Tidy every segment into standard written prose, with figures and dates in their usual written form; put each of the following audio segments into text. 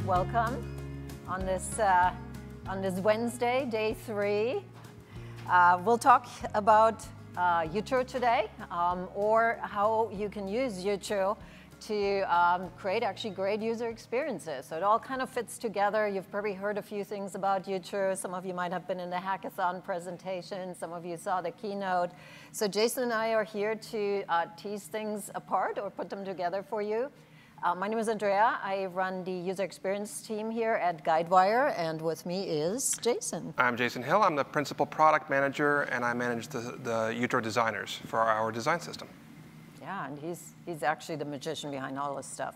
welcome on this Wednesday, day 3. We'll talk about Jutro today, or how you can use Jutro to create actually great user experiences. So it all kind of fits together. You've probably heard a few things about Jutro. Some of you might have been in the hackathon presentation. Some of you saw the keynote. So Jason and I are here to tease things apart or put them together for you. My name is Andrea. I run the user experience team here at Guidewire, and with me is Jason. I'm Jason Hill. I'm the principal product manager, and I manage the Jutro designers for our design system. Yeah, and he's actually the magician behind all this stuff.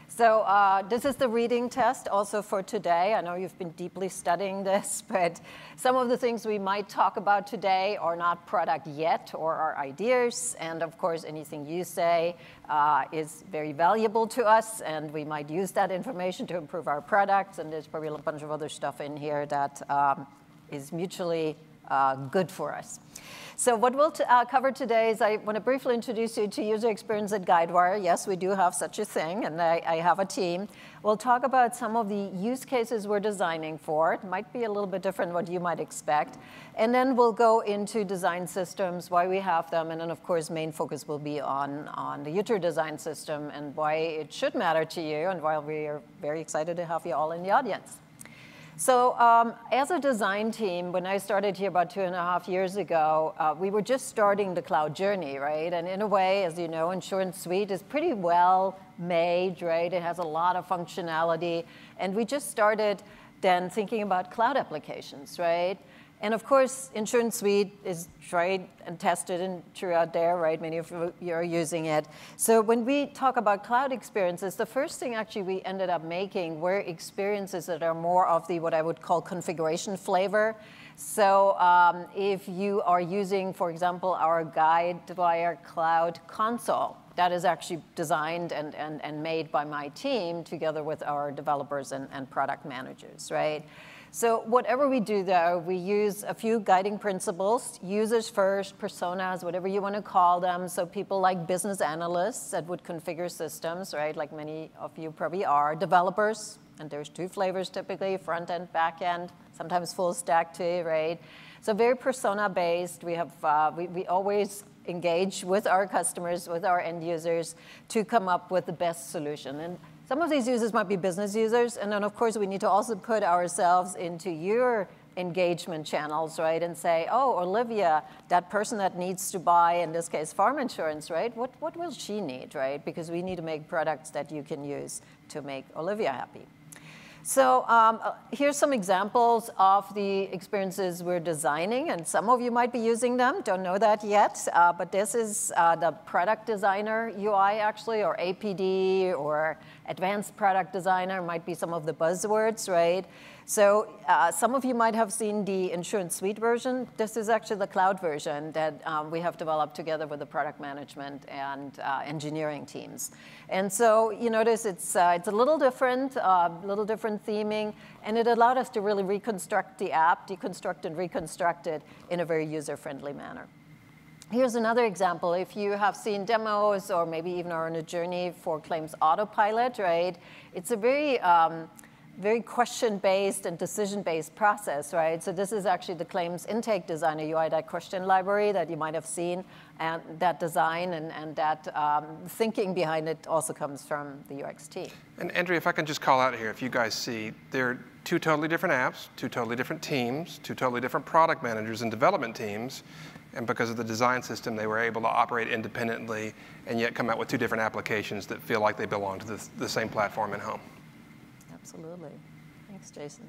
So this is the reading test also for today. I know you've been deeply studying this, but some of the things we might talk about today are not product yet or are ideas. And of course, anything you say is very valuable to us, and we might use that information to improve our products. And there's probably a bunch of other stuff in here that is mutually good for us. So what we'll cover today is I want to briefly introduce you to user experience at Guidewire. Yes, we do have such a thing, and I have a team. We'll talk about some of the use cases we're designing for. It might be a little bit different what you might expect. And then we'll go into design systems, why we have them, and then of course main focus will be on the Jutro design system and why it should matter to you, and why we are very excited to have you all in the audience. So as a design team, when I started here about 2.5 years ago, we were just starting the cloud journey, right? And in a way, as you know, Insurance Suite is pretty well made, right? It has a lot of functionality. And we just started then thinking about cloud applications, right? And of course, Insurance Suite is tried and tested and true out there, right? Many of you are using it. So when we talk about cloud experiences, the first thing actually we ended up making were experiences that are more of the what I would call configuration flavor. So if you are using, for example, our Guidewire Cloud Console, that is actually designed and made by my team together with our developers and product managers, right? So whatever we do, though, we use a few guiding principles, users first, personas, whatever you want to call them. So people like business analysts that would configure systems, right, like many of you probably are. Developers, and there's 2 flavors typically, front end, back end, sometimes full stack too, right? So very persona-based. We have we always engage with our customers, with our end users, to come up with the best solution. And some of these users might be business users, and then of course we need to also put ourselves into your engagement channels, right, and say, oh, Olivia, that person that needs to buy, in this case, farm insurance, right, what will she need, right, because we need to make products that you can use to make Olivia happy. So here's some examples of the experiences we're designing, and some of you might be using them, don't know that yet, but this is the product designer UI actually, or APD, or advanced product designer might be some of the buzzwords, right? So some of you might have seen the Insurance Suite version. This is actually the cloud version that we have developed together with the product management and engineering teams. And so you notice it's a little different theming, and it allowed us to really reconstruct the app, deconstruct and reconstruct it in a very user-friendly manner. Here's another example. If you have seen demos or maybe even are on a journey for Claims Autopilot, right? It's a very question-based and decision-based process, right? So this is actually the Claims Intake Designer UI, that question library that you might have seen, and that design and that thinking behind it also comes from the UX team. And Andrea, if I can just call out here, if you guys see, they're 2 totally different apps, 2 totally different teams, 2 totally different product managers and development teams. And because of the design system, they were able to operate independently and yet come out with 2 different applications that feel like they belong to the same platform and home. Absolutely. Thanks, Jason.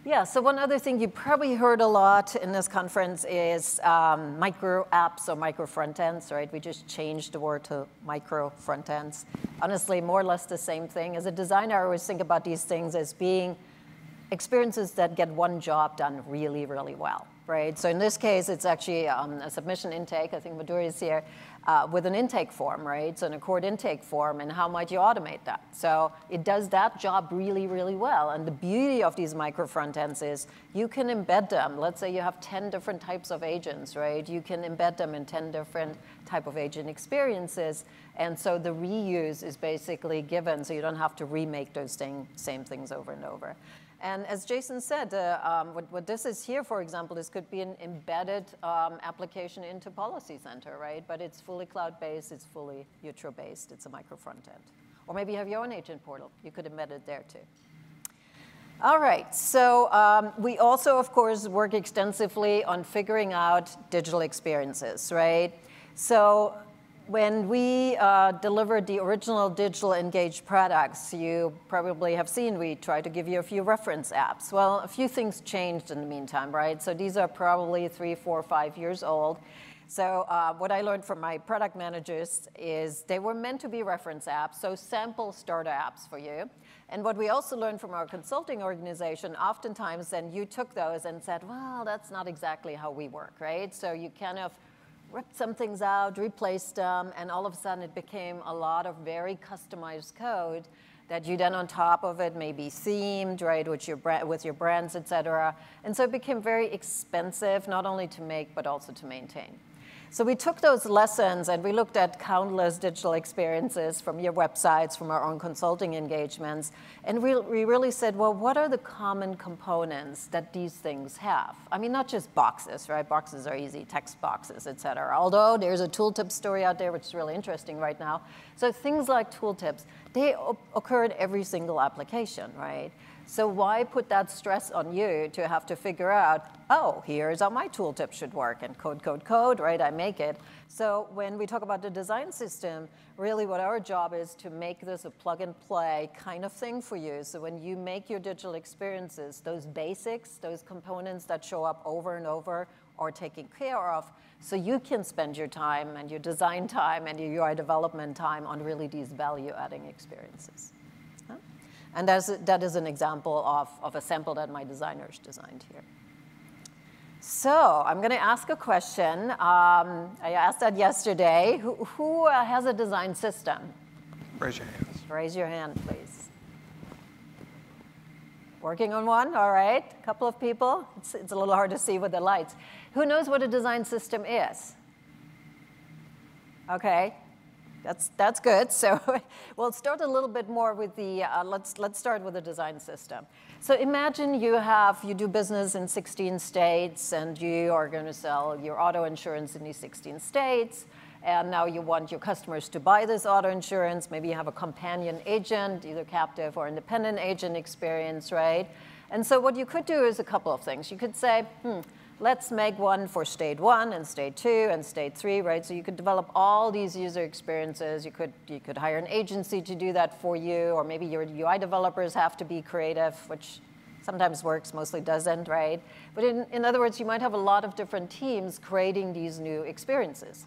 Yeah, so one other thing you probably heard a lot in this conference is micro apps or micro front ends, right? We just changed the word to micro front ends. Honestly, more or less the same thing. As a designer, I always think about these things as being experiences that get one job done really, really well, right? So in this case, it's actually a submission intake. I think Madhuri is here. with an intake form, right? So an Accord intake form, and how might you automate that? So it does that job really, really well. And the beauty of these micro front ends is you can embed them. Let's say you have 10 different types of agents, right? You can embed them in 10 different type of agent experiences. And so the reuse is basically given, so you don't have to remake those same things over and over. And as Jason said, what this is here, for example, this could be an embedded application into Policy Center, right? But it's fully cloud-based, it's fully Jutro-based, it's a micro front end. Or maybe you have your own agent portal. You could embed it there too. All right, so we also, of course, work extensively on figuring out digital experiences, right? So when we delivered the original digital engaged products, you probably have seen we tried to give you a few reference apps. Well, a few things changed in the meantime, right? So these are probably 3, 4, 5 years old. So what I learned from my product managers is they were meant to be reference apps, so sample starter apps for you. And what we also learned from our consulting organization, oftentimes then you took those and said, well, that's not exactly how we work, right? So you kind of ripped some things out, replaced them, and all of a sudden it became a lot of very customized code that you then on top of it may be themed, right, with your brands, et cetera. And so it became very expensive, not only to make, but also to maintain. So we took those lessons and we looked at countless digital experiences from your websites, from our own consulting engagements, and we really said, well, what are the common components that these things have? I mean, not just boxes, right? Boxes are easy, text boxes, et cetera. Although there's a tooltip story out there, which is really interesting right now. So things like tooltips, they occur in every single application, right? So why put that stress on you to have to figure out, oh, here's how my tooltip should work, and code, right? I make it. So when we talk about the design system, really what our job is to make this a plug-and-play kind of thing for you. So when you make your digital experiences, those basics, those components that show up over and over are taken care of, so you can spend your time and your design time and your UI development time on really these value-adding experiences. And that is an example of a sample that my designers designed here. So I'm going to ask a question. I asked that yesterday. Who has a design system? Raise your hands. Raise your hand, please. Working on one? All right. A couple of people. It's a little hard to see with the lights. Who knows what a design system is? OK. That's good. So we'll start a little bit more with the, let's start with the design system. So imagine you do business in 16 states, and you are going to sell your auto insurance in these 16 states. And now you want your customers to buy this auto insurance. Maybe you have a companion agent, either captive or independent agent experience, right? And so what you could do is a couple of things. You could say, let's make one for state 1 and state 2 and state 3, right? So you could develop all these user experiences. You could hire an agency to do that for you, or maybe your UI developers have to be creative, which sometimes works, mostly doesn't, right? But in other words, you might have a lot of different teams creating these new experiences.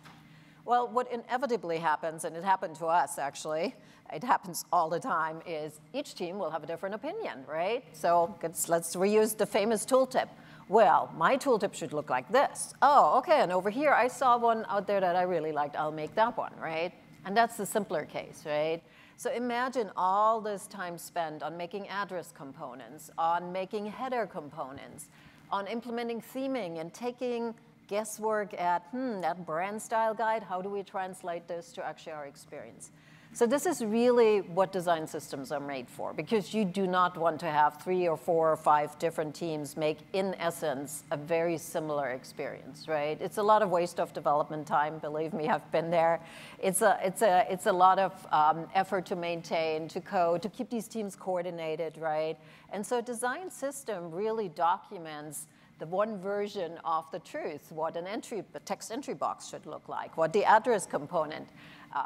Well, what inevitably happens, and it happened to us actually, it happens all the time, is each team will have a different opinion, right? So let's reuse the famous tooltip. Well, my tooltip should look like this. Oh, OK, and over here, I saw one out there that I really liked. I'll make that one, right? And that's the simpler case, right? So imagine all this time spent on making address components, on making header components, on implementing theming and taking guesswork at, that brand style guide, how do we translate this to actually our experience? So this is really what design systems are made for, because you do not want to have 3 or 4 or 5 different teams make, in essence, a very similar experience, right? It's a lot of waste of development time. Believe me, I've been there. It's a lot of effort to maintain, to code, to keep these teams coordinated, right? And so design system really documents the one version of the truth, what a text entry box should look like, what the address component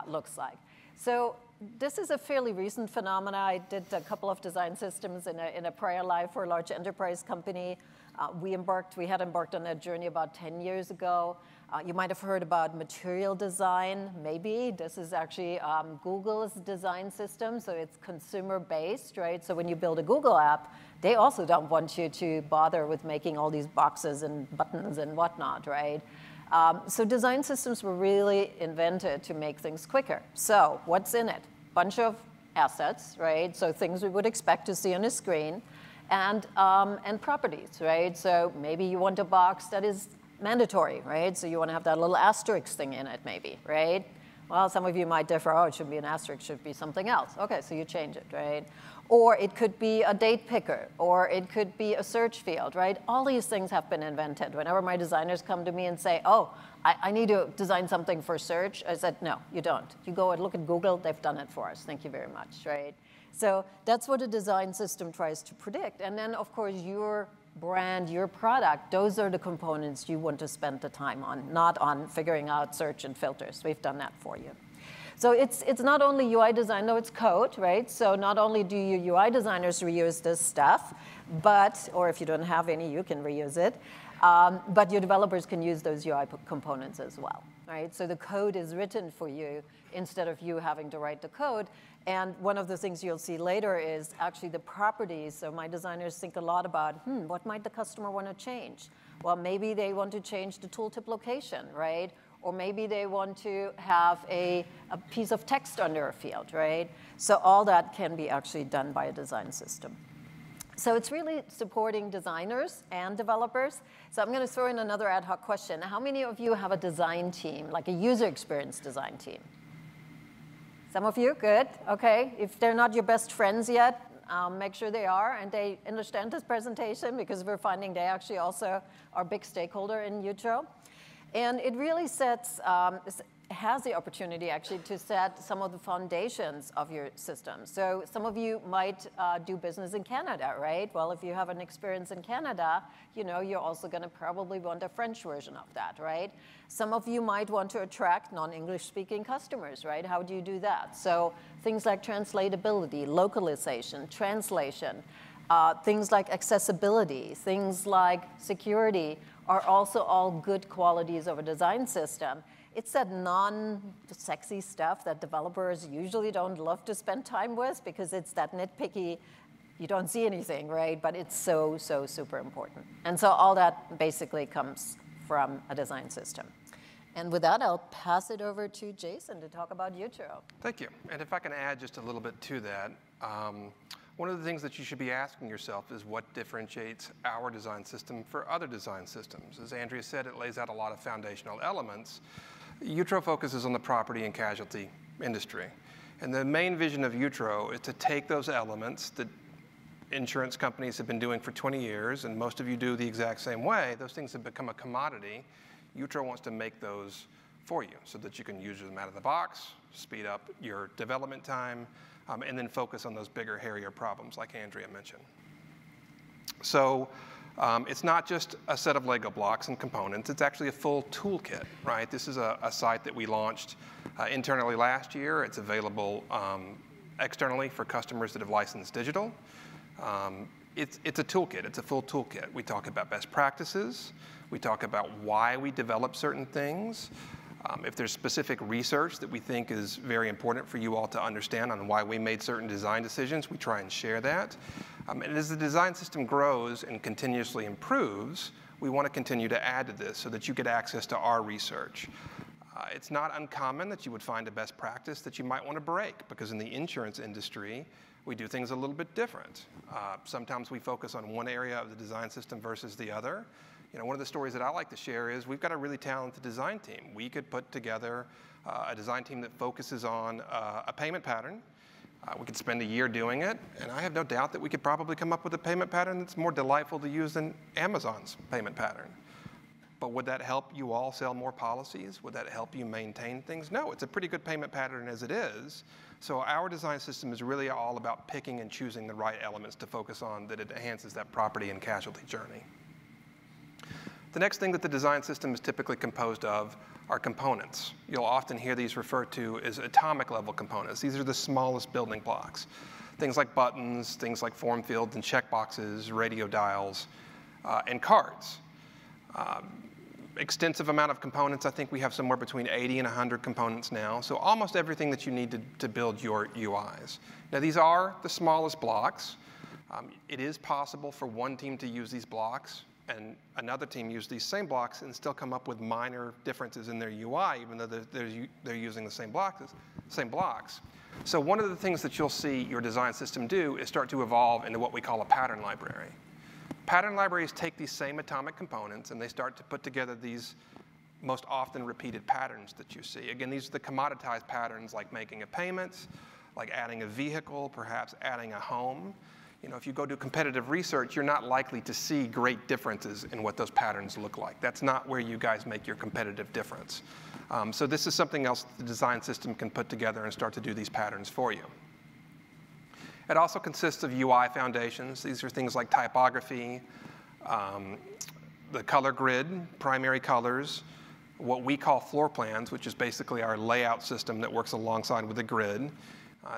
looks like. So this is a fairly recent phenomenon. I did a couple of design systems in a prior life for a large enterprise company. We had embarked on that journey about 10 years ago. You might have heard about material design, maybe. This is actually Google's design system, so it's consumer-based, right? So when you build a Google app, they also don't want you to bother with making all these boxes and buttons and whatnot, right? So design systems were really invented to make things quicker. So what's in it? Bunch of assets, right? So things we would expect to see on a screen, and properties, right? So maybe you want a box that is mandatory, right? So you want to have that little asterisk thing in it, maybe, right? Well, some of you might differ. Oh, it shouldn't be an asterisk, it should be something else. Okay, so you change it, right? Or it could be a date picker, or it could be a search field, right? All these things have been invented. Whenever my designers come to me and say, oh, I need to design something for search, I said, no, you don't. You go and look at Google, they've done it for us. Thank you very much, right? So that's what a design system tries to predict. And then, of course, your brand, your product, those are the components you want to spend the time on, not on figuring out search and filters. We've done that for you. So it's not only UI design, no, it's code, right? So not only do your UI designers reuse this stuff, but, or if you don't have any, you can reuse it, but your developers can use those UI components as well, right? So the code is written for you instead of you having to write the code. And one of the things you'll see later is actually the properties. So my designers think a lot about, what might the customer want to change? Well, maybe they want to change the tooltip location, right? Or maybe they want to have a piece of text under a field, right? So all that can be actually done by a design system. So it's really supporting designers and developers. So I'm going to throw in another ad hoc question. How many of you have a design team, like a user experience design team? Some of you, good, okay. If they're not your best friends yet, make sure they are and they understand this presentation, because we're finding they actually also are a big stakeholder in Jutro. And it really has the opportunity actually to set some of the foundations of your system. So some of you might do business in Canada, right? Well, if you have an experience in Canada, you're also going to probably want a French version of that, right? Some of you might want to attract non-English speaking customers, right? How do you do that? So things like translatability, localization, translation, things like accessibility, things like security are also all good qualities of a design system. It's that non-sexy stuff that developers usually don't love to spend time with, because it's that nitpicky, you don't see anything, right? But it's so, so super important. And so all that basically comes from a design system. And with that, I'll pass it over to Jason to talk about Jutro. Thank you. And if I can add just a little bit to that, one of the things that you should be asking yourself is what differentiates our design system for other design systems. As Andrea said, it lays out a lot of foundational elements. Jutro focuses on the property and casualty industry. And the main vision of Jutro is to take those elements that insurance companies have been doing for 20 years, and most of you do the exact same way. Those things have become a commodity. Jutro wants to make those for you so that you can use them out of the box, speed up your development time, and then focus on those bigger, hairier problems like Andrea mentioned. So it's not just a set of Lego blocks and components. It's actually a full toolkit, right? This is a site that we launched internally last year. It's available externally for customers that have licensed digital. It's a toolkit. It's a full toolkit. We talk about best practices. We talk about why we develop certain things. If there's specific research that we think is very important for you all to understand on why we made certain design decisions, we try and share that. And as the design system grows and continuously improves, we want to continue to add to this so that you get access to our research. It's not uncommon that you would find a best practice that you might want to break, because in the insurance industry, we do things a little bit different. Sometimes we focus on one area of the design system versus the other. One of the stories that I like to share is we've got a really talented design team. We could put together a design team that focuses on a payment pattern. We could spend a year doing it, and I have no doubt that we could probably come up with a payment pattern that's more delightful to use than Amazon's payment pattern. But would that help you all sell more policies? Would that help you maintain things? No, it's a pretty good payment pattern as it is. So our design system is really all about picking and choosing the right elements to focus on that it enhances that property and casualty journey. The next thing that the design system is typically composed of are components. You'll often hear these referred to as atomic level components. These are the smallest building blocks. Things like buttons, things like form fields and checkboxes, radio dials, and cards. Extensive amount of components. I think we have somewhere between 80 and 100 components now. So almost everything that you need to build your UIs. Now these are the smallest blocks. It is possible for one team to use these blocks and another team use these same blocks and still come up with minor differences in their UI, even though they're using the same blocks. So one of the things that you'll see your design system do is start to evolve into what we call a pattern library. Pattern libraries take these same atomic components and they start to put together these most often repeated patterns that you see. Again, these are the commoditized patterns like making a payment, like adding a vehicle, perhaps adding a home. You know, if you go do competitive research, you're not likely to see great differences in what those patterns look like. That's not where you guys make your competitive difference. So this is something else the design system can put together and start to do these patterns for you. It also consists of UI foundations. These are things like typography, the color grid, primary colors, what we call floor plans, which is basically our layout system that works alongside with the grid.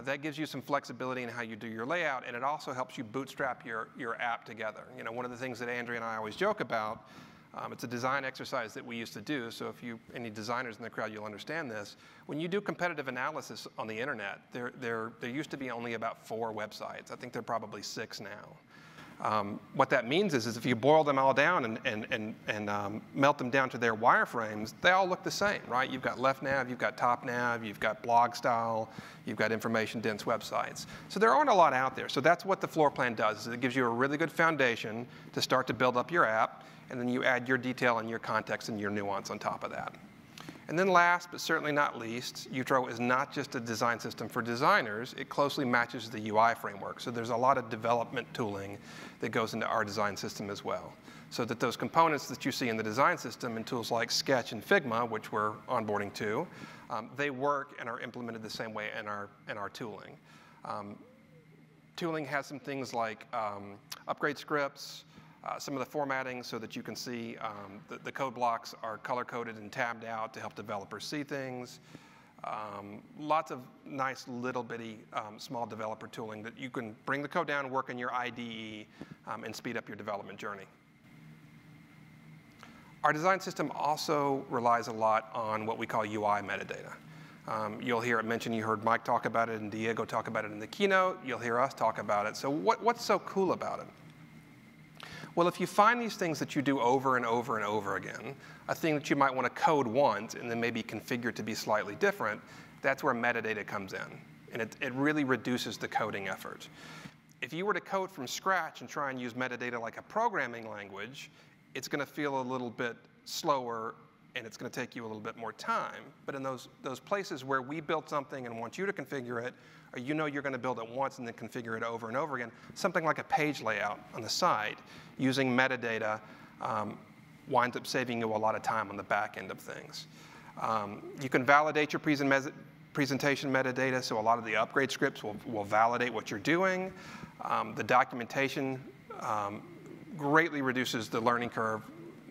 That gives you some flexibility in how you do your layout, and it also helps you bootstrap your app together. You know, one of the things that Andrea and I always joke about, it's a design exercise that we used to do, so if any designers in the crowd, you'll understand this. When you do competitive analysis on the internet, there used to be only about 4 websites. I think there are probably 6 now. What that means is if you boil them all down and melt them down to their wireframes, they all look the same, right? You've got left nav, you've got top nav, you've got blog style, you've got information-dense websites. So there aren't a lot out there. So that's what the floor plan does, is it gives you a really good foundation to start to build up your app, and then you add your detail and your context and your nuance on top of that. And then last, but certainly not least, Jutro is not just a design system for designers. It closely matches the UI framework. So there's a lot of development tooling that goes into our design system as well. So that those components that you see in the design system in tools like Sketch and Figma, which we're onboarding to, they work and are implemented the same way in our tooling. Tooling has some things like upgrade scripts, some of the formatting so that you can see the code blocks are color-coded and tabbed out to help developers see things. Lots of nice little bitty small developer tooling that you can bring the code down, work in your IDE, and speed up your development journey. Our design system also relies a lot on what we call UI metadata. You'll hear it mentioned, you heard Mike talk about it and Diego talk about it in the keynote. You'll hear us talk about it. So what's so cool about it? Well, if you find these things that you do over and over and over again, a thing that you might want to code once and then maybe configure to be slightly different, that's where metadata comes in. And it really reduces the coding effort. If you were to code from scratch and try and use metadata like a programming language, it's going to feel a little bit slower and it's going to take you a little bit more time. But in those places where we built something and want you to configure it, or you know you're going to build it once and then configure it over and over again, something like a page layout on the side, using metadata winds up saving you a lot of time on the back end of things. You can validate your presentation metadata, so a lot of the upgrade scripts will validate what you're doing. The documentation greatly reduces the learning curve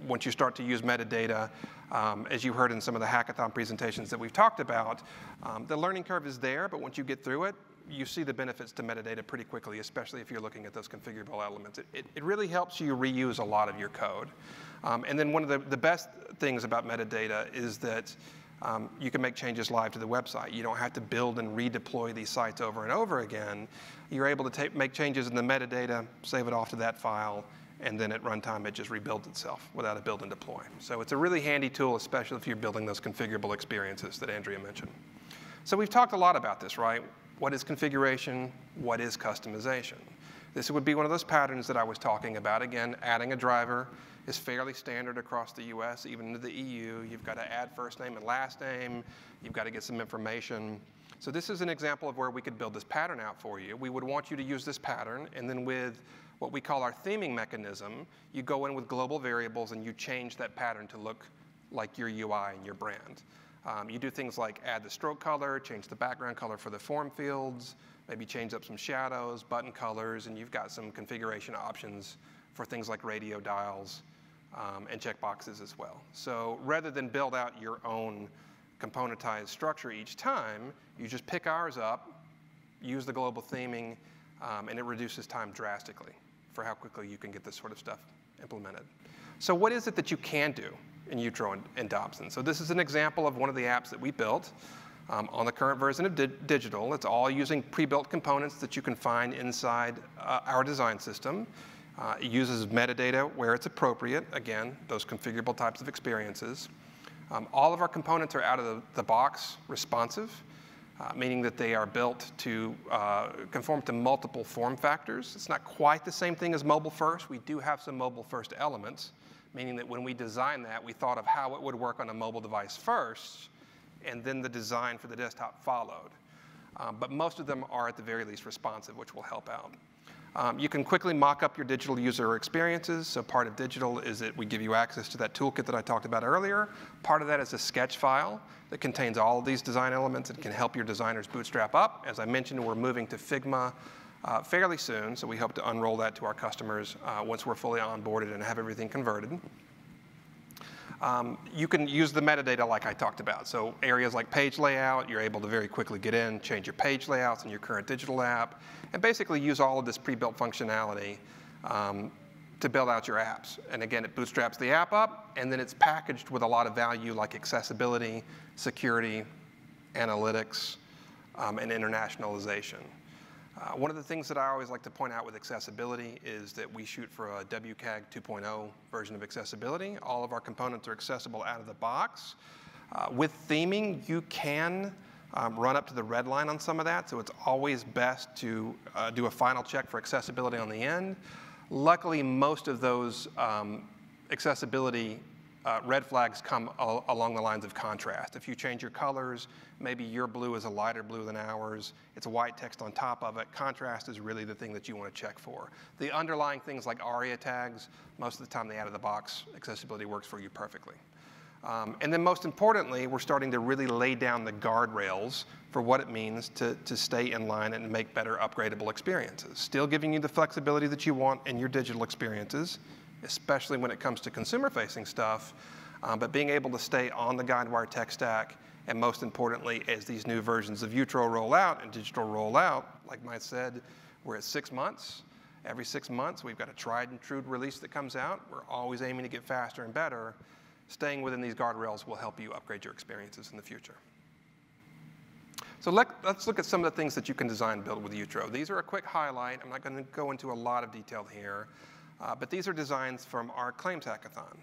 once you start to use metadata. As you heard in some of the hackathon presentations that we've talked about, the learning curve is there, but once you get through it, you see the benefits to metadata pretty quickly, especially if you're looking at those configurable elements. It really helps you reuse a lot of your code. And then one of the best things about metadata is that you can make changes live to the website. You don't have to build and redeploy these sites over and over again. You're able to make changes in the metadata, save it off to that file, and then at runtime, it just rebuilds itself without a build and deploy. So it's a really handy tool, especially if you're building those configurable experiences that Andrea mentioned. So we've talked a lot about this, right? What is configuration? What is customization? This would be one of those patterns that I was talking about. Again, adding a driver is fairly standard across the US, even into the EU. You've got to add first name and last name. You've got to get some information. So this is an example of where we could build this pattern out for you. We would want you to use this pattern, and then with what we call our theming mechanism, you go in with global variables and you change that pattern to look like your UI and your brand. You do things like add the stroke color, change the background color for the form fields, maybe change up some shadows, button colors, and you've got some configuration options for things like radio dials and checkboxes as well. So rather than build out your own componentized structure each time, you just pick ours up, use the global theming, and it reduces time drastically for how quickly you can get this sort of stuff implemented. So what is it that you can do in Jutro and Dobson? So this is an example of one of the apps that we built on the current version of Digital. It's all using pre-built components that you can find inside our design system. It uses metadata where it's appropriate. Again, those configurable types of experiences. All of our components are out of the box responsive, meaning that they are built to conform to multiple form factors. It's not quite the same thing as mobile first. We do have some mobile first elements, meaning that when we designed that, we thought of how it would work on a mobile device first, and then the design for the desktop followed. But most of them are at the very least responsive, which will help out. You can quickly mock up your digital user experiences. So part of digital is that we give you access to that toolkit that I talked about earlier. Part of that is a sketch file that contains all of these design elements and can help your designers bootstrap up. As I mentioned, we're moving to Figma fairly soon, so we hope to unroll that to our customers once we're fully onboarded and have everything converted. You can use the metadata like I talked about. So areas like page layout, you're able to very quickly get in, change your page layouts in your current digital app, and basically use all of this pre-built functionality to build out your apps. And again, it bootstraps the app up, and then it's packaged with a lot of value like accessibility, security, analytics, and internationalization. One of the things that I always like to point out with accessibility is that we shoot for a WCAG 2.0 version of accessibility. All of our components are accessible out of the box. With theming, you can run up to the red line on some of that, so it's always best to do a final check for accessibility on the end. Luckily, most of those accessibility red flags come along the lines of contrast. If you change your colors, maybe your blue is a lighter blue than ours, it's white text on top of it, contrast is really the thing that you want to check for. The underlying things like ARIA tags, most of the time the out-of-the-box accessibility works for you perfectly. And then most importantly, we're starting to really lay down the guardrails for what it means to stay in line and make better upgradable experiences. Still giving you the flexibility that you want in your digital experiences, especially when it comes to consumer-facing stuff, but being able to stay on the Guidewire tech stack, and most importantly, as these new versions of Jutro roll out and digital roll out, like Mike said, we're at 6 months. Every 6 months, we've got a tried and true release that comes out. We're always aiming to get faster and better. Staying within these guardrails will help you upgrade your experiences in the future. So let's look at some of the things that you can design and build with Jutro. These are a quick highlight. I'm not going to go into a lot of detail here. But these are designs from our claims hackathon.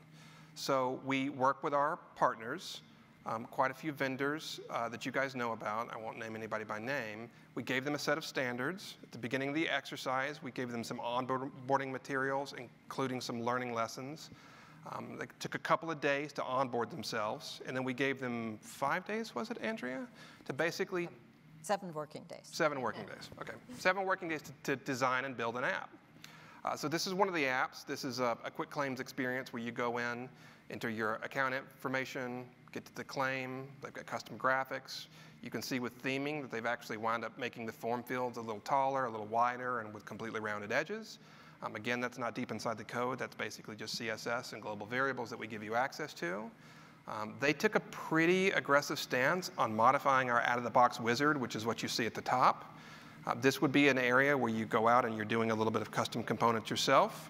So we work with our partners, quite a few vendors that you guys know about. I won't name anybody by name. We gave them a set of standards. At the beginning of the exercise, we gave them some onboarding materials, including some learning lessons. They took a couple of days to onboard themselves, and then we gave them 5 days, was it, Andrea? To basically 7 working days. 7 working days, okay. 7 working days to design and build an app. So this is one of the apps. This is a quick claims experience where you go in, enter your account information, get to the claim. They've got custom graphics. You can see with theming that they've actually wound up making the form fields a little taller, a little wider, and with completely rounded edges. Again, that's not deep inside the code. That's basically just CSS and global variables that we give you access to. They took a pretty aggressive stance on modifying our out-of-the-box wizard, which is what you see at the top. This would be an area where you go out and you're doing a little bit of custom components yourself,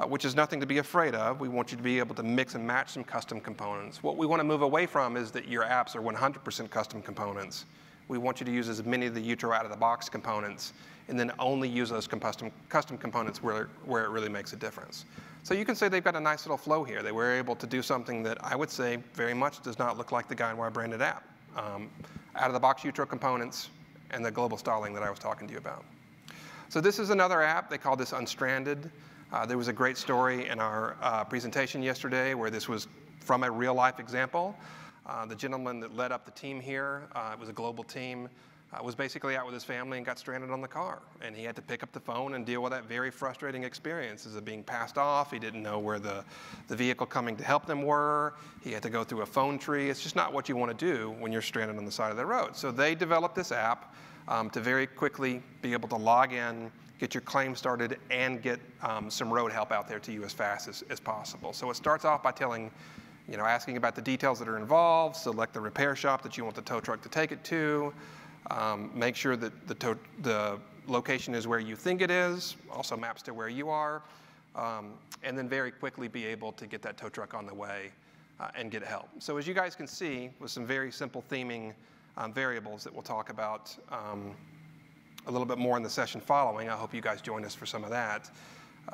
which is nothing to be afraid of. We want you to be able to mix and match some custom components. What we want to move away from is that your apps are 100% custom components. We want you to use as many of the Jutro out-of-the-box components and then only use those custom components where it really makes a difference. So you can say they've got a nice little flow here. They were able to do something that I would say very much does not look like the Guidewire branded app. Out-of-the-box Jutro components, and the global styling that I was talking to you about. So this is another app. They call this Unstranded. There was a great story in our presentation yesterday where this was from a real-life example. The gentleman that led up the team here, it was a global team, was basically out with his family and got stranded on the car. And he had to pick up the phone and deal with that very frustrating experience of being passed off. He didn't know where the vehicle coming to help them were. He had to go through a phone tree. It's just not what you want to do when you're stranded on the side of the road. So they developed this app to very quickly be able to log in, get your claim started, and get some road help out there to you as fast as possible. So it starts off by asking about the details that are involved, select the repair shop that you want the tow truck to take it to, make sure that the location is where you think it is, also maps to where you are, and then very quickly be able to get that tow truck on the way and get help. So as you guys can see, with some very simple theming variables that we'll talk about a little bit more in the session following. I hope you guys join us for some of that.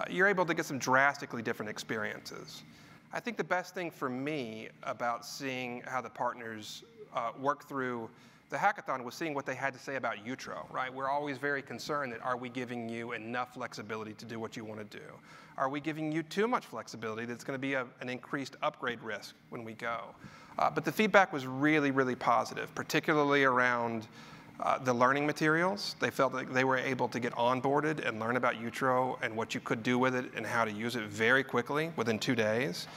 you're able to get some drastically different experiences. I think the best thing for me about seeing how the partners work through the hackathon was seeing what they had to say about Jutro, right? We're always very concerned that are we giving you enough flexibility to do what you want to do? Are we giving you too much flexibility that's going to be an increased upgrade risk when we go? But the feedback was really, really positive, particularly around the learning materials. They felt like they were able to get onboarded and learn about Jutro and what you could do with it and how to use it very quickly, within 2 days.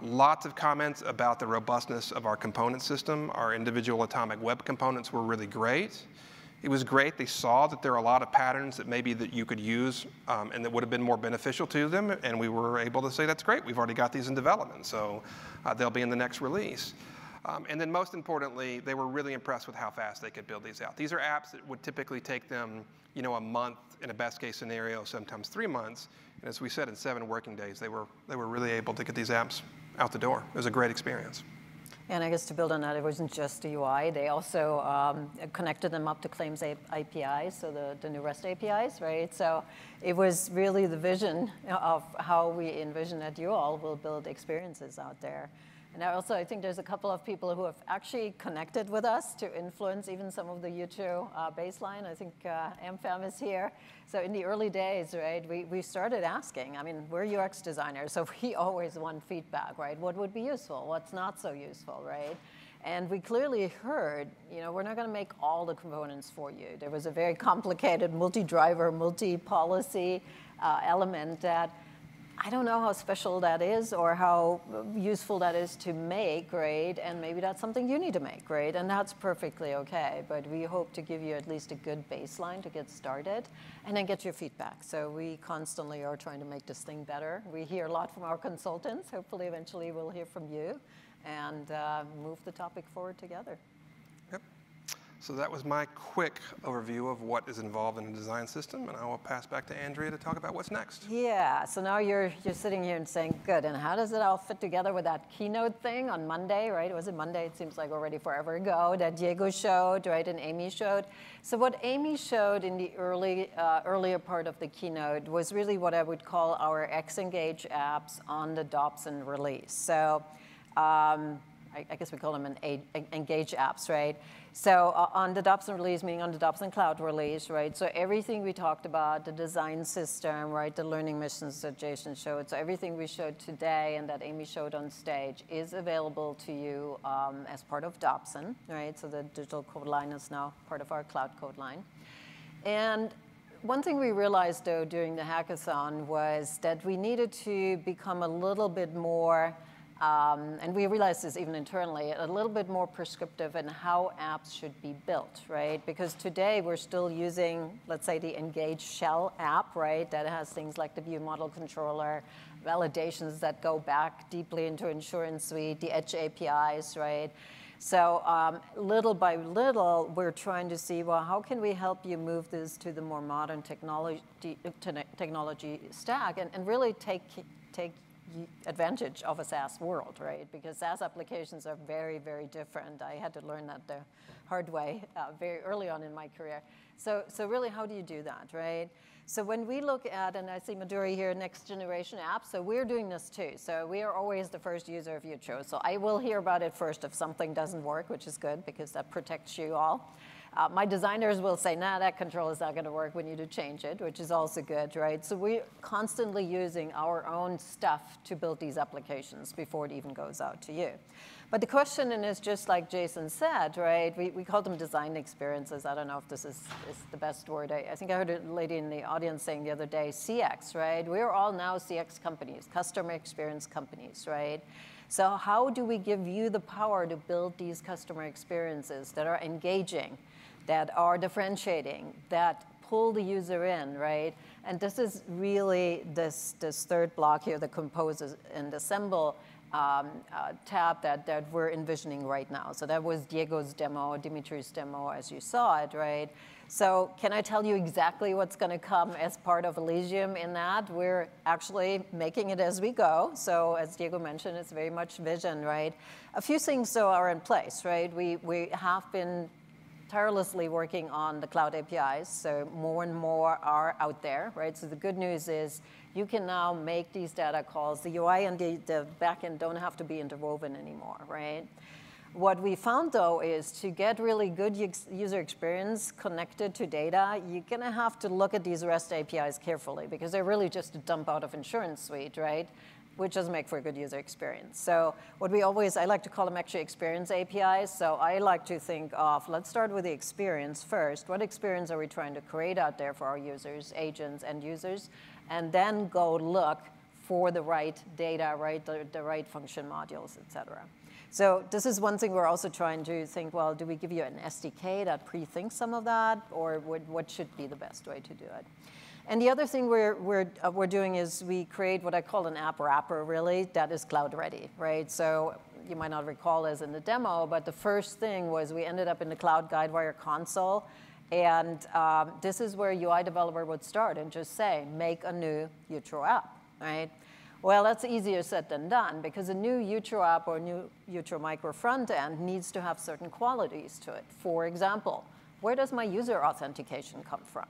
Lots of comments about the robustness of our component system. Our individual atomic web components were really great. It was great. They saw that there are a lot of patterns that maybe that you could use and that would have been more beneficial to them. And we were able to say, that's great. We've already got these in development. So they'll be in the next release. And then most importantly, they were really impressed with how fast they could build these out. These are apps that would typically take them, a month in a best case scenario, sometimes 3 months. And as we said, in 7 working days, they were really able to get these apps out the door. It was a great experience. And I guess to build on that, it wasn't just the UI. They also connected them up to Claims APIs, so the new REST APIs, right? So it was really the vision of how we envision that you all will build experiences out there. And I think there's a couple of people who have actually connected with us to influence even some of the Jutro baseline. I think AmFam is here. So in the early days, right, we started asking. I mean, we're UX designers, so we always want feedback, right? What would be useful? What's not so useful, right? And we clearly heard, we're not going to make all the components for you. There was a very complicated multi-driver, multi-policy element that I don't know how special that is or how useful that is to make, right? And maybe that's something you need to make, right? And that's perfectly okay. But we hope to give you at least a good baseline to get started and then get your feedback. So we constantly are trying to make this thing better. We hear a lot from our consultants. Hopefully, eventually, we'll hear from you and move the topic forward together. Yep. So that was my quick overview of what is involved in a design system, and I will pass back to Andrea to talk about what's next. Yeah, so now you're sitting here and saying, good, and how does it all fit together with that keynote thing on Monday, right? Was it Monday? It seems like already forever ago that Diego showed, right, and Amy showed. So what Amy showed in the earlier part of the keynote was really what I would call our X-Engage apps on the Dobson release. So I guess we call them Engage apps, right? So on the Dobson release, meaning on the Dobson Cloud release, right? So everything we talked about, the design system, right? The learning missions that Jason showed. So everything we showed today and that Amy showed on stage is available to you as part of Dobson, right? So the digital code line is now part of our cloud code line. And one thing we realized, though, during the hackathon was that we needed to become a little bit more and we realized this even internally, a little bit more prescriptive in how apps should be built, right? Because today we're still using, let's say, the Engage Shell app, right? That has things like the view model controller, validations that go back deeply into Insurance Suite, the Edge APIs, right? So little by little, we're trying to see, well, how can we help you move this to the more modern technology stack and really take advantage of a SaaS world, right? Because SaaS applications are very, very different. I had to learn that the hard way very early on in my career. So really, how do you do that, right? So when we look at, and I see Madhuri here, next generation apps, so we're doing this too. So we are always the first user of Jutro. So I will hear about it first if something doesn't work, which is good because that protects you all. My designers will say, nah, that control is not going to work. We need to change it, which is also good, right? So we're constantly using our own stuff to build these applications before it even goes out to you. But the question is just like Jason said, right? We call them design experiences. I don't know if this is the best word. I think I heard a lady in the audience saying the other day, CX, right? We're all now CX companies, customer experience companies, right? So how do we give you the power to build these customer experiences that are engaging, that are differentiating, that pull the user in, right? And this is really this third block here, the compose and assemble tab that we're envisioning right now. So that was Diego's demo, Dimitri's demo, as you saw it, right? So can I tell you exactly what's going to come as part of Elysium in that? We're actually making it as we go. So as Diego mentioned, it's very much vision, right? A few things, though, are in place, right? We have been tirelessly working on the cloud APIs, so more and more are out there, right? So the good news is you can now make these data calls. The UI and the backend don't have to be interwoven anymore, right? What we found, though, is to get really good user experience connected to data, you're going to have to look at these REST APIs carefully, because they're really just a dump out of Insurance Suite, right? Which doesn't make for a good user experience. So what I like to call them actually experience APIs. So I like to think of, let's start with the experience first. What experience are we trying to create out there for our users, agents, end users? And then go look for the right data, right, the right function modules, et cetera. So this is one thing we're also trying to think, well, do we give you an SDK that pre-thinks some of that, or what should be the best way to do it? And the other thing we're doing is we create what I call an app wrapper, really, that is cloud ready, right? So you might not recall this in the demo, but the first thing was we ended up in the Cloud Guidewire console, and this is where UI developer would start and just say, make a new Jutro app, right? Well, that's easier said than done, because a new Jutro app or a new Jutro micro front end needs to have certain qualities to it. For example, where does my user authentication come from?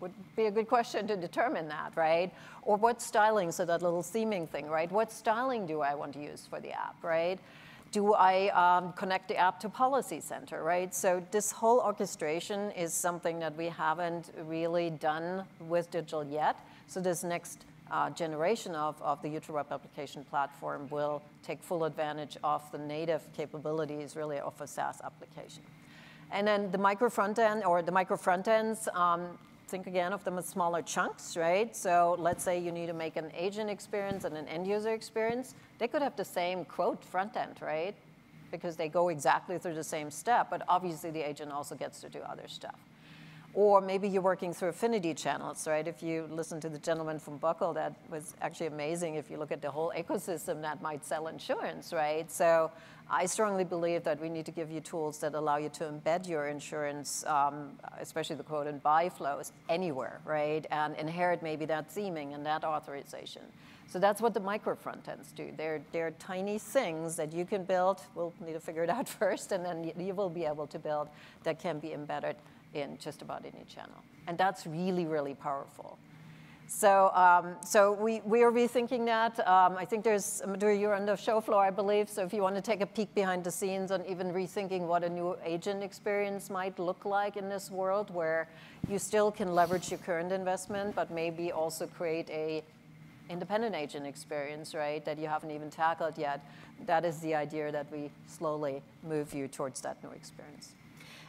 Would be a good question to determine that, right? Or what styling, so that little theming thing, right? What styling do I want to use for the app, right? Do I connect the app to Policy Center, right? So this whole orchestration is something that we haven't really done with digital yet. So this next generation of the Jutro Web Application Platform will take full advantage of the native capabilities, really, of a SaaS application. And then the micro front end, or the micro front ends, think again of them as smaller chunks, right? So let's say you need to make an agent experience and an end user experience. They could have the same quote front end, right? Because they go exactly through the same step, but obviously the agent also gets to do other stuff. Or maybe you're working through affinity channels, right? If you listen to the gentleman from Buckle, that was actually amazing if you look at the whole ecosystem that might sell insurance, right? So I strongly believe that we need to give you tools that allow you to embed your insurance, especially the quote and buy flows, anywhere, right? And inherit maybe that theming and that authorization. So that's what the micro front ends do. They're tiny things that you can build. We'll need to figure it out first, and then you will be able to build that can be embedded in just about any channel. And that's really, really powerful. So we are rethinking that. I think you're on the show floor, I believe. So if you want to take a peek behind the scenes on even rethinking what a new agent experience might look like in this world, where you still can leverage your current investment, but maybe also create a independent agent experience, right, that you haven't even tackled yet, that is the idea that we slowly move you towards that new experience.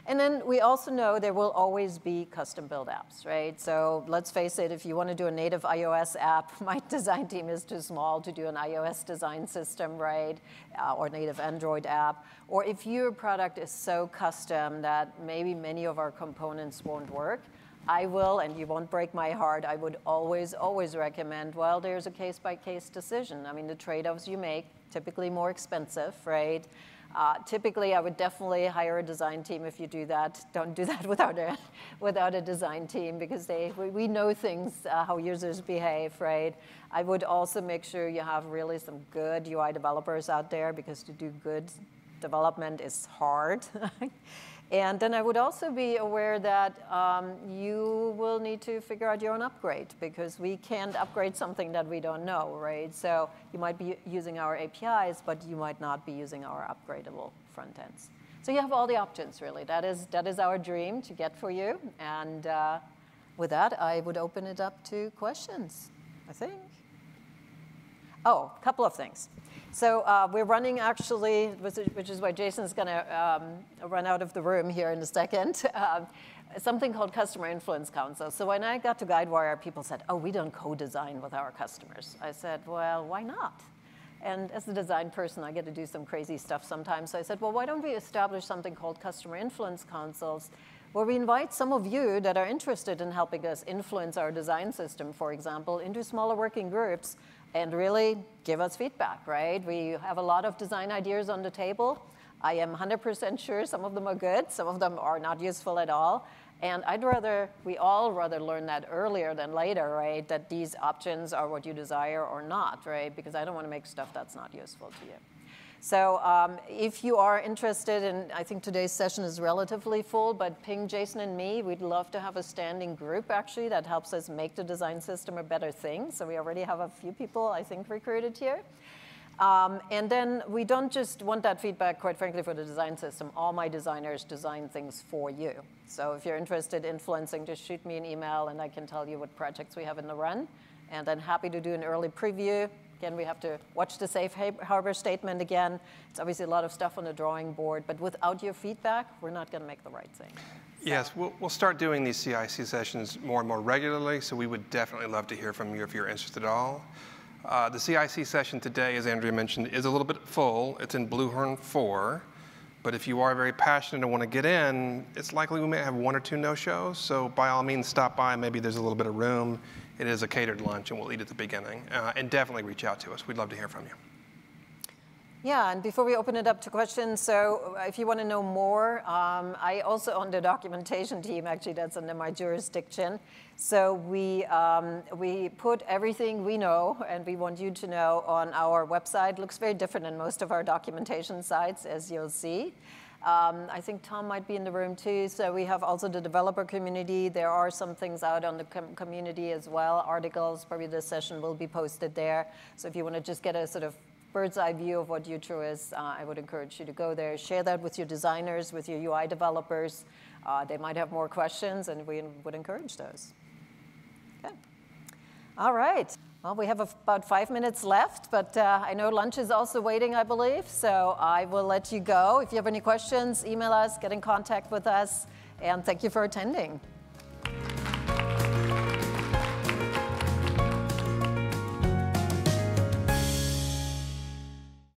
And then we also know there will always be custom-built apps, right? So let's face it, if you want to do a native iOS app, my design team is too small to do an iOS design system, right? Or native Android app. Or if your product is so custom that maybe many of our components won't work, I will, and you won't break my heart, I would always, always recommend, well, there's a case-by-case decision. I mean, the trade-offs you make, typically more expensive, right? Typically, I would definitely hire a design team if you do that. Don't do that without a design team, because we know things, how users behave, right? I would also make sure you have really some good UI developers out there, because to do good development is hard. And then I would also be aware that you will need to figure out your own upgrade, because we can't upgrade something that we don't know, right? So you might be using our APIs, but you might not be using our upgradable front ends. So you have all the options, really. That is our dream to get for you. And with that, I would open it up to questions, I think. Oh, a couple of things. So we're running, actually, which is why Jason's going to run out of the room here in a second, something called Customer Influence Council. So when I got to Guidewire, people said, oh, we don't co-design with our customers. I said, well, why not? And as a design person, I get to do some crazy stuff sometimes. So I said, well, why don't we establish something called Customer Influence Councils, where we invite some of you that are interested in helping us influence our design system, for example, into smaller working groups, and really give us feedback, right? We have a lot of design ideas on the table. I am 100% sure some of them are good, some of them are not useful at all. And we all rather learn that earlier than later, right? That these options are what you desire or not, right? Because I don't want to make stuff that's not useful to you. So if you are interested in, I think today's session is relatively full, but ping Jason and me. We'd love to have a standing group, actually, that helps us make the design system a better thing. So we already have a few people, I think, recruited here. And then we don't just want that feedback, quite frankly, for the design system. All my designers design things for you. So if you're interested in influencing, just shoot me an email, and I can tell you what projects we have in the run. And I'm happy to do an early preview. Again, we have to watch the safe harbor statement again. It's obviously a lot of stuff on the drawing board, but without your feedback, we're not going to make the right thing. So. Yes, we'll start doing these CIC sessions more and more regularly, so we would definitely love to hear from you if you're interested at all. The CIC session today, as Andrea mentioned, is a little bit full. It's in Bluehorn 4. But if you are very passionate and want to get in, it's likely we may have 1 or 2 no-shows. So by all means, stop by. Maybe there's a little bit of room. It is a catered lunch, and we'll eat at the beginning. And definitely reach out to us. We'd love to hear from you. Yeah, and before we open it up to questions, so if you want to know more, I also own the documentation team. Actually, that's under my jurisdiction. So we put everything we know and we want you to know on our website. It looks very different than most of our documentation sites, as you'll see. I think Tom might be in the room too. So we have also the developer community. There are some things out on the community as well. Articles, probably this session will be posted there. So if you want to just get a sort of bird's eye view of what Jutro is, I would encourage you to go there. Share that with your designers, with your UI developers. They might have more questions, and we would encourage those. Okay. All right. Well, we have about 5 minutes left, but I know lunch is also waiting, I believe. So I will let you go. If you have any questions, email us, get in contact with us, and thank you for attending.